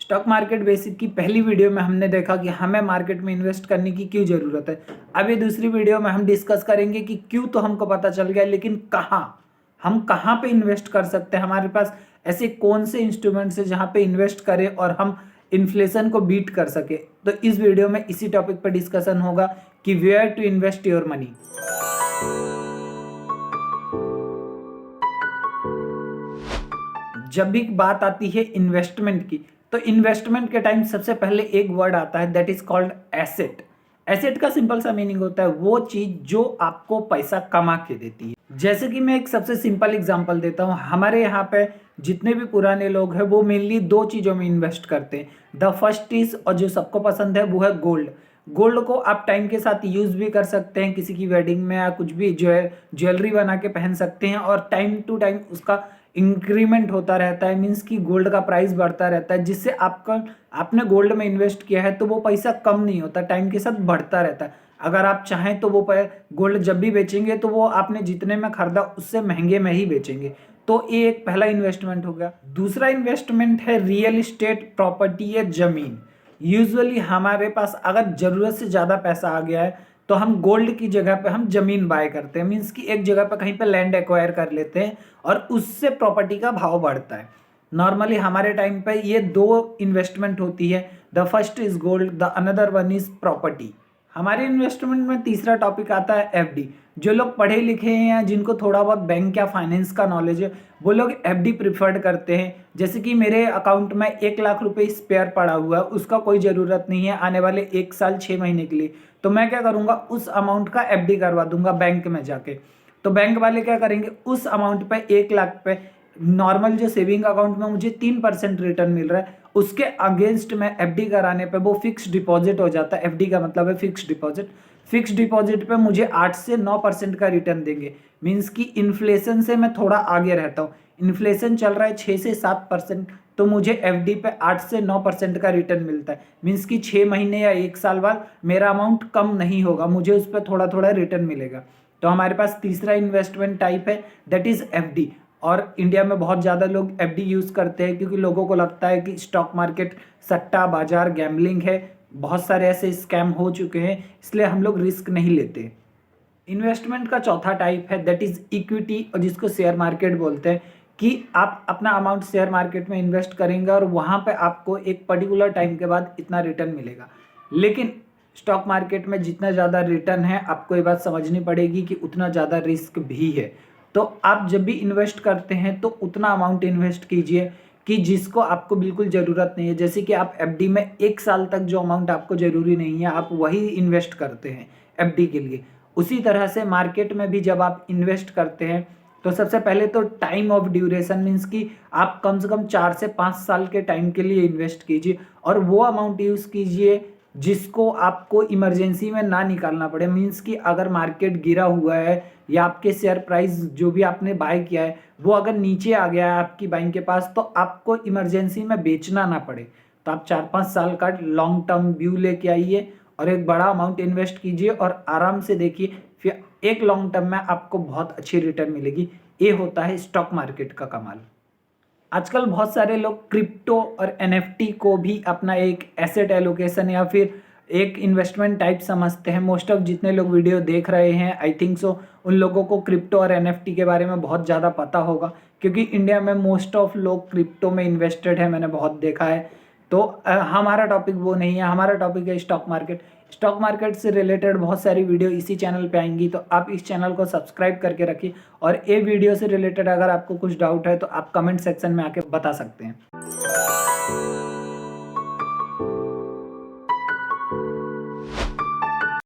Stock market basic की पहली video में हमने देखा कि हमें मार्केट में इन्वेस्ट करने की क्यों ज़रूरत है। अब ये दूसरी वीडियो में हम डिस्कस करेंगे कि क्यों तो हमको पता चल गया, लेकिन हम कहाँ पे इन्वेस्ट कर सकते हैं, हमारे पास ऐसे कौन से इंस्ट्रूमेंट्स हैं जहाँ पे इन्वेस्ट करें और हम इन्फ्लेशन को बीट कर सके। तो इस वीडियो में इसी टॉपिक पर डिस्कशन होगा कि where to invest your money. जब भी बात आती है इन्वेस्टमेंट की, तो इन्वेस्टमेंट के टाइम सबसे पहले एक वर्ड आता है, that is called asset. Asset का सिंपल सा मीनिंग होता है वो चीज जो आपको पैसा कमा के देती है। जैसे कि मैं एक सबसे सिंपल एग्जांपल देता हूँ, हमारे यहाँ पे जितने भी पुराने लोग हैं वो मेनली दो चीज़ों में इन्वेस्ट करते हैं। द फर्स्ट इज, और जो सबको पसंद है, वो है गोल्ड। गोल्ड को आप टाइम के साथ यूज भी कर सकते हैं, किसी की वेडिंग में या कुछ भी जो है ज्वेलरी बना के पहन सकते हैं, और टाइम टू टाइम उसका इंक्रीमेंट होता रहता है। मीन्स कि गोल्ड का प्राइस बढ़ता रहता है, जिससे आपने गोल्ड में इन्वेस्ट किया है तो वो पैसा कम नहीं होता, टाइम के साथ बढ़ता रहता है। अगर आप चाहें तो वो गोल्ड जब भी बेचेंगे तो वो आपने जितने में खरीदा उससे महंगे में ही बेचेंगे। तो ये एक पहला इन्वेस्टमेंट हो गया। दूसरा इन्वेस्टमेंट है रियल इस्टेट, प्रॉपर्टी या जमीन। यूजुअली हमारे पास अगर ज़रूरत से ज़्यादा पैसा आ गया है तो हम गोल्ड की जगह पे हम जमीन बाय करते हैं। मीन्स कि एक जगह पे कहीं पे लैंड एक्वायर कर लेते हैं और उससे प्रॉपर्टी का भाव बढ़ता है। नॉर्मली हमारे टाइम पे ये दो इन्वेस्टमेंट होती है, the first is gold, the another one is property. हमारे इन्वेस्टमेंट में तीसरा टॉपिक आता है एफडी। जो लोग पढ़े लिखे हैं या जिनको थोड़ा बहुत बैंक या फाइनेंस का नॉलेज है वो लोग एफडी प्रिफर्ड करते हैं। जैसे कि मेरे अकाउंट में 1 लाख रुपए स्पेयर पड़ा हुआ है, उसका कोई ज़रूरत नहीं है आने वाले 1 साल 6 महीने के लिए, तो मैं क्या करूँगा, उस अमाउंट का एफडी करवा दूंगा बैंक में जाके। तो बैंक वाले क्या करेंगे, उस अमाउंट पे 1 लाख पे नॉर्मल जो सेविंग अकाउंट में मुझे 3% रिटर्न मिल रहा है, उसके अगेंस्ट में एफडी कराने पे वो फिक्स डिपॉजिट हो जाता है। एफडी का मतलब है फिक्स डिपॉजिट। फिक्स डिपॉजिट पे मुझे 8 से 9% का रिटर्न देंगे। मीन्स कि इन्फ्लेशन से मैं थोड़ा आगे रहता हूँ। इन्फ्लेशन चल रहा है 6 से 7%, तो मुझे एफडी पे 8 से 9% का रिटर्न मिलता है। मीन्स कि 6 महीने या 1 साल बाद मेरा अमाउंट कम नहीं होगा, मुझे उस पर थोड़ा थोड़ा रिटर्न मिलेगा। तो हमारे पास तीसरा इन्वेस्टमेंट टाइप है, दैट इज एफडी। और इंडिया में बहुत ज़्यादा लोग एफडी यूज़ करते हैं क्योंकि लोगों को लगता है कि स्टॉक मार्केट सट्टा बाजार गैम्बलिंग है, बहुत सारे ऐसे स्कैम हो चुके हैं, इसलिए हम लोग रिस्क नहीं लेते। इन्वेस्टमेंट का चौथा टाइप है, दैट इज इक्विटी, और जिसको शेयर मार्केट बोलते हैं, कि आप अपना अमाउंट शेयर मार्केट में इन्वेस्ट करेंगे और वहाँ पे आपको एक पर्टिकुलर टाइम के बाद इतना रिटर्न मिलेगा। लेकिन स्टॉक मार्केट में जितना ज़्यादा रिटर्न है, आपको ये बात समझनी पड़ेगी कि उतना ज़्यादा रिस्क भी है। तो आप जब भी इन्वेस्ट करते हैं तो उतना अमाउंट इन्वेस्ट कीजिए कि जिसको आपको बिल्कुल ज़रूरत नहीं है। जैसे कि आप एफडी में 1 साल तक जो अमाउंट आपको ज़रूरी नहीं है, आप वही इन्वेस्ट करते हैं एफडी के लिए। उसी तरह से मार्केट में भी जब आप इन्वेस्ट करते हैं तो सबसे पहले तो टाइम ऑफ ड्यूरेशन, मीन्स कि आप कम से कम 4 से 5 साल के टाइम के लिए इन्वेस्ट कीजिए, और वो अमाउंट यूज़ कीजिए जिसको आपको इमरजेंसी में ना निकालना पड़े। मीन्स कि अगर मार्केट गिरा हुआ है या आपके शेयर प्राइस जो भी आपने बाय किया है वो अगर नीचे आ गया है आपकी बाइंग के पास, तो आपको इमरजेंसी में बेचना ना पड़े। तो आप 4-5 साल का लॉन्ग टर्म व्यू लेके आइए और एक बड़ा अमाउंट इन्वेस्ट कीजिए और आराम से देखिए, फिर एक लॉन्ग टर्म में आपको बहुत अच्छी रिटर्न मिलेगी। ये होता है स्टॉक मार्केट का कमाल। आजकल बहुत सारे लोग क्रिप्टो और एनएफटी को भी अपना एक एसेट एलोकेशन या फिर एक इन्वेस्टमेंट टाइप समझते हैं। मोस्ट ऑफ जितने लोग वीडियो देख रहे हैं, आई थिंक सो, उन लोगों को क्रिप्टो और एनएफटी के बारे में बहुत ज़्यादा पता होगा, क्योंकि इंडिया में मोस्ट ऑफ लोग क्रिप्टो में इन्वेस्टेड है, मैंने बहुत देखा है। तो हमारा टॉपिक वो नहीं है, हमारा टॉपिक है स्टॉक मार्केट। स्टॉक मार्केट से रिलेटेड बहुत सारी वीडियो इसी चैनल पे आएंगी, तो आप इस चैनल को सब्सक्राइब करके रखिए। और ये वीडियो से रिलेटेड अगर आपको कुछ डाउट है तो आप कमेंट सेक्शन में आके बता सकते हैं।